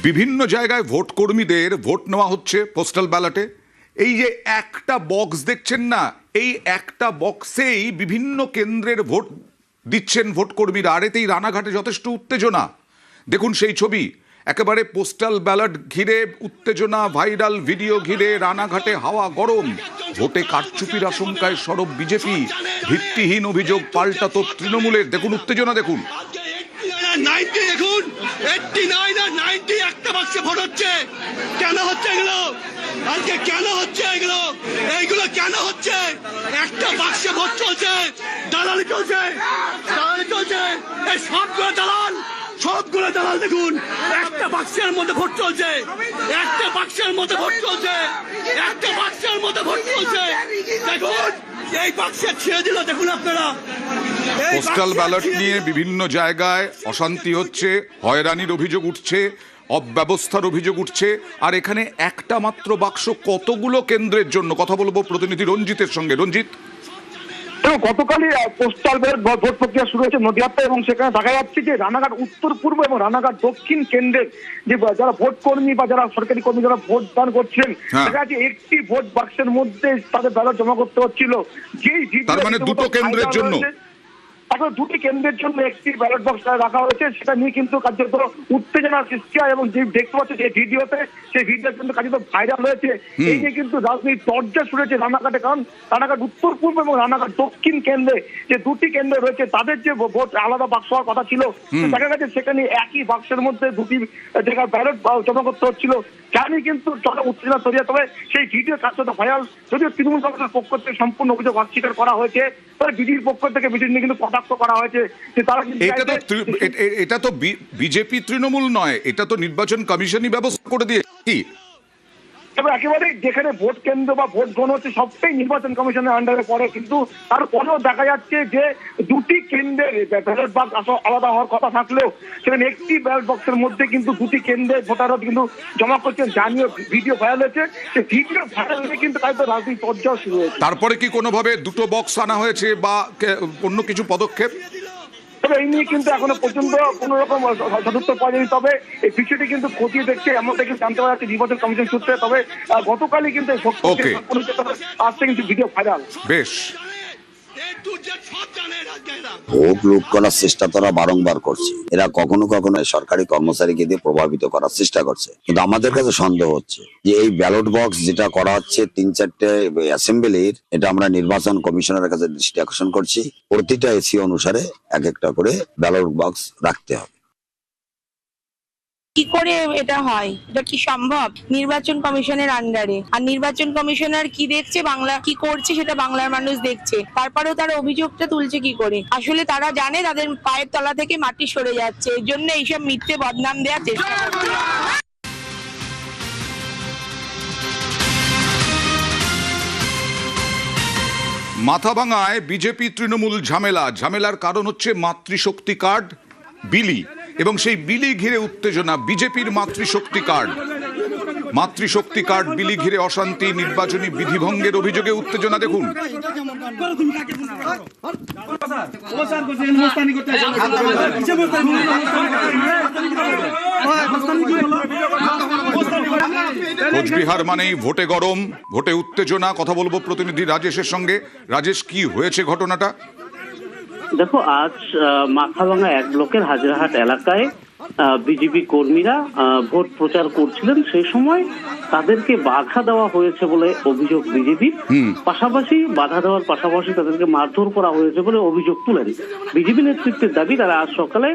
বিভিন্ন জায়গায় ভোট কর্মীদের ভোট নেওয়া হচ্ছে পোস্টাল ব্যালটে। এই যে একটা বক্স দেখছেন না, এই একটা বক্সেই বিভিন্ন কেন্দ্রের ভোট দিচ্ছেন ভোট কর্মীরা। আর এতেই রানাঘাটে যথেষ্ট উত্তেজনা। দেখুন সেই ছবি, একেবারে পোস্টাল ব্যালট ঘিরে উত্তেজনা, ভাইরাল ভিডিও ঘিরে রানাঘাটে হাওয়া গরম। ভোটে কারচুপির আশঙ্কায় সরব বিজেপি, ভিত্তিহীন অভিযোগ পাল্টাতো তৃণমূলের। দেখুন উত্তেজনা, দেখুন। 90 দেখুন, 89 আর 90 একটা বাক্সে ভোট হচ্ছে। কেন হচ্ছে এগুলো? আজকে কেন হচ্ছে এগুলো? এইগুলো কেন হচ্ছে? একটা বাক্সে ভোট চলছে, দালালি চলছে, দালালি চলছে। এই সবগুলো দালাল, সবগুলো দালাল দেখুন, একটা বাক্সের মধ্যে ভোট চলছে, একটা বাক্সের মধ্যে ভোট চলছে, একটা বাক্সের মধ্যে ভোট চলছে। দেখুন এই বাক্সে ছেড়ে দিল, দেখুন আপনারা। পোস্টাল ব্যালট নিয়ে বিভিন্ন জায়গায় অশান্তি হচ্ছে, হয়রানির অভিযোগ উঠছে, অব্যবস্থার অভিযোগ উঠছে। আর এখানে একটা মাত্র বাক্স কতগুলো কেন্দ্রের জন্য? কথা বলবো প্রতিনিধি রঞ্জিতের সঙ্গে। রঞ্জিত, গতকালই পোস্টাল ব্যালট ভোট প্রক্রিয়া শুরু হয়েছে নদিয়াতে, এবং সেখানে দেখা যাচ্ছে যে রানাঘাট উত্তর পূর্ব এবং রানাঘাট দক্ষিণ কেন্দ্রের যে যারা ভোট কর্মী বা যারা সরকারি কর্মী যারা ভোট দান করছিলেন, দেখা যাচ্ছে একটি ভোট বাক্সের মধ্যে তাদের ব্যালট জমা করতে হচ্ছিল। যেই তার মানে দুটো কেন্দ্রের জন্য, এখন দুটি কেন্দ্রের জন্য একটি ব্যালট বক্স রাখা হয়েছে। সেটা নিয়ে কিন্তু কার্যত উত্তেজনার সৃষ্টি হয়, এবং যে দেখতে পাচ্ছে যে ভিডিওতে, সেই ভিডিও কিন্তু কার্যত ভাইরাল হয়েছে। এই নিয়ে কিন্তু রাজনীতির চর্চা শুরু হয়েছে রানাঘাটে। কারণ রানাঘাট উত্তর পূর্ব এবং রানাঘাট দক্ষিণ কেন্দ্রে যে দুটি কেন্দ্র রয়েছে, তাদের যে ভোট আলাদা বাক্স হওয়ার কথা ছিল, দেখা গেছে সেখানে একই বাক্সের মধ্যে দুটি জায়গায় ব্যালট জমা করতে হচ্ছিল। জানি কিন্তু উত্তেজনা তৈরি হয়। তবে সেই ভিডিও কার্যত ভাইরাল, যদিও তৃণমূল কংগ্রেসের পক্ষ থেকে সম্পূর্ণ অভিযোগ অস্বীকার করা হয়েছে, তবে বিজেপির পক্ষ থেকে বিজেপি নিয়ে কিন্তু কটাক্ষ করা হয়েছে যে তারা এটা তো বিজেপি তৃণমূল নয়, এটা তো নির্বাচন কমিশনই ব্যবস্থা করে দিয়ে। তবে একেবারে যেখানে ভোট কেন্দ্র বা ভোট গ্রহণ হচ্ছে সবটাই নির্বাচন কমিশনের আন্ডারে পড়ে, কিন্তু তারপরেও দেখা যাচ্ছে যে দুটি কেন্দ্রের ব্যালট বাক্স আলাদা হওয়ার কথা থাকলেও সেখানে একটি ব্যালট বক্সের মধ্যে কিন্তু দুটি কেন্দ্রের ভোটাররা কিন্তু জমা করছেন। জানিয়ে ভিডিও ভাইরাল হয়েছে, সে ভিডিও ভাইরাল হয়ে কিন্তু তাই তো রাজনীতি চর্চাও শুরু হয়েছে। তারপরে কি কোনোভাবে দুটো বক্স আনা হয়েছে বা অন্য কিছু পদক্ষেপ? তবে এই নিয়ে কিন্তু এখনো পর্যন্ত কোন রকম সদুত্তর পাওয়া যায়নি। তবে এই বিষয়টি কিন্তু খতিয়ে দেখছে, এমনটা কিন্তু জানতে পারা যাচ্ছে নির্বাচন কমিশন সূত্রে। তবে গতকালই কিন্তু আসছে কিন্তু ভিডিও ভাইরাল। বেশ, ভোট লুট করার চেষ্টা তারা বারংবার করছে। এরা কখনো কখনো সরকারি কর্মচারীকে দিয়ে প্রভাবিত করার চেষ্টা করছে। কিন্তু আমাদের কাছে সন্দেহ হচ্ছে যে এই ব্যালট বক্স যেটা করা হচ্ছে 3-4টে অ্যাসেম্বলির, এটা আমরা নির্বাচন কমিশনের কাছে দৃষ্টি আকর্ষণ করছি। প্রতিটা এসি অনুসারে এক একটা করে ব্যালট বক্স রাখতে হবে। কি করে এটা হয়? এটা কি সম্ভব? নির্বাচন কমিশনের আন্ডারে, আর নির্বাচন কমিশনার কি দেখছে, বাংলা কি করছে সেটা বাংলার মানুষ দেখছে। তারপরেও তারা অভিযোগটা তুলছে কি করে? আসলে তারা জানে তাদের পায়ের তলা থেকে মাটি সরে যাচ্ছে, এর জন্য এইসব মিথ্যে বদনাম দেওয়ার চেষ্টা করছে। মাথাভাঙায় বিজেপি তৃণমূল ঝামেলার কারণ হচ্ছে মাতৃশক্তি কার্ড বিলি, এবং সেই বিলি ঘিরে উত্তেজনা। বিজেপির মাতৃশক্তি কার্ড বিলি ঘিরে অশান্তি, নির্বাচনী বিধিভঙ্গের অভিযোগে উত্তেজনা। দেখুন কোচবিহার মানেই ভোটে গরম, ভোটে উত্তেজনা। কথা বলবো প্রতিনিধি রাজেশের সঙ্গে। রাজেশ, কি হয়েছে ঘটনাটা? দেখো, আজ মাথাভাঙা 1 ব্লকের হাজরাহাট এলাকায় বিজেপি কর্মীরা ভোট প্রচার করছিলেন। সেই সময় তাদেরকে বাধা দেওয়া হয়েছে বলে অভিযোগ বিজেপির। পাশাপাশি বাধা দেওয়ার পাশাপাশি তাদেরকে মারধর করা হয়েছে বলে অভিযোগ তুলেন বিজেপি নেতৃত্বের দাবি। তারা আজ সকালে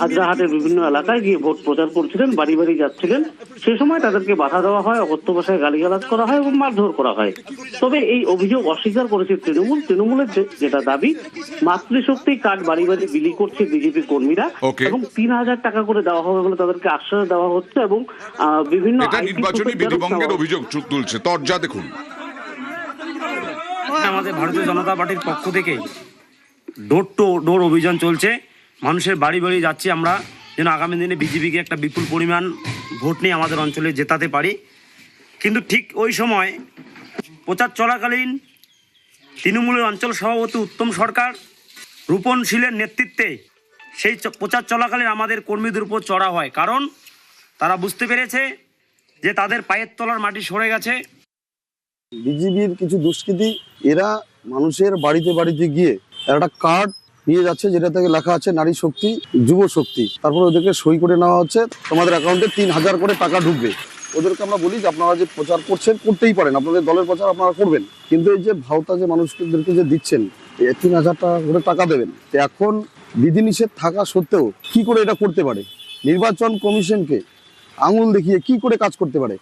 হাজরাহাটের বিভিন্ন এলাকায় গিয়ে ভোট প্রচার করছিলেন, বাড়ি বাড়ি যাচ্ছিলেন। সেই সময় তাদেরকে বাধা দেওয়া হয়, অকথ্য ভাষায় গালিগালাজ করা হয় এবং মারধর করা হয়। তবে এই অভিযোগ অস্বীকার করেছে তৃণমূলের যেটা দাবি, মাতৃশক্তি কার্ড বাড়ি বাড়ি বিলি করছে বিজেপি কর্মীরা, এবং 3000 টাকা করে দেওয়া হবে বলে তাদেরকে আশ্বাস দেওয়া হচ্ছে। এবং বিভিন্ন নির্বাচনী বিধিভঙ্গের অভিযোগ তুলছে তরজা। দেখুন, আমাদের ভারতীয় জনতা পার্টির পক্ষ থেকে ডোর টু ডোর অভিযান চলছে। মানুষের বাড়ি বাড়ি যাচ্ছি আমরা, যেন আগামী দিনে বিজেপিকে একটা বিপুল পরিমাণ ভোট নিয়ে আমাদের অঞ্চলে জেতাতে পারি। কিন্তু ঠিক ওই সময় প্রচার চলাকালীন তৃণমূলের অঞ্চল সভাপতি উত্তম সরকার, রূপন শীলের নেতৃত্বে সেই প্রচার চলাকালীন আমাদের কর্মীদের উপর চড়া হয়। কারণ তারা বুঝতে পেরেছে যে তাদের পায়ের তলার মাটি সরে গেছে। বিজিবির কিছু দুষ্কৃতী এরা মানুষের বাড়িতে বাড়িতে গিয়ে একটা কার্ড নিয়ে যাচ্ছে যেটা থেকে লেখা আছে নারী শক্তি, যুব শক্তি। তারপর ওদেরকে সই করে নেওয়া হচ্ছে, তোমাদের অ্যাকাউন্টে 3000 করে টাকা ঢুকবে। ওদেরকে আমরা বলি যে আপনারা যে প্রচার করছেন করতেই পারেন, আপনাদের দলের প্রচার আপনারা করবেন, কিন্তু এই যে ভাওতা যে মানুষদেরকে যে দিচ্ছেন 3000 টাকা করে টাকা দেবেন, তো এখন বিধিনিষেধ থাকা সত্ত্বেও কি করে এটা করতে পারে? নির্বাচন কমিশনকে আঙুল দেখিয়ে কি করে কাজ করতে পারে?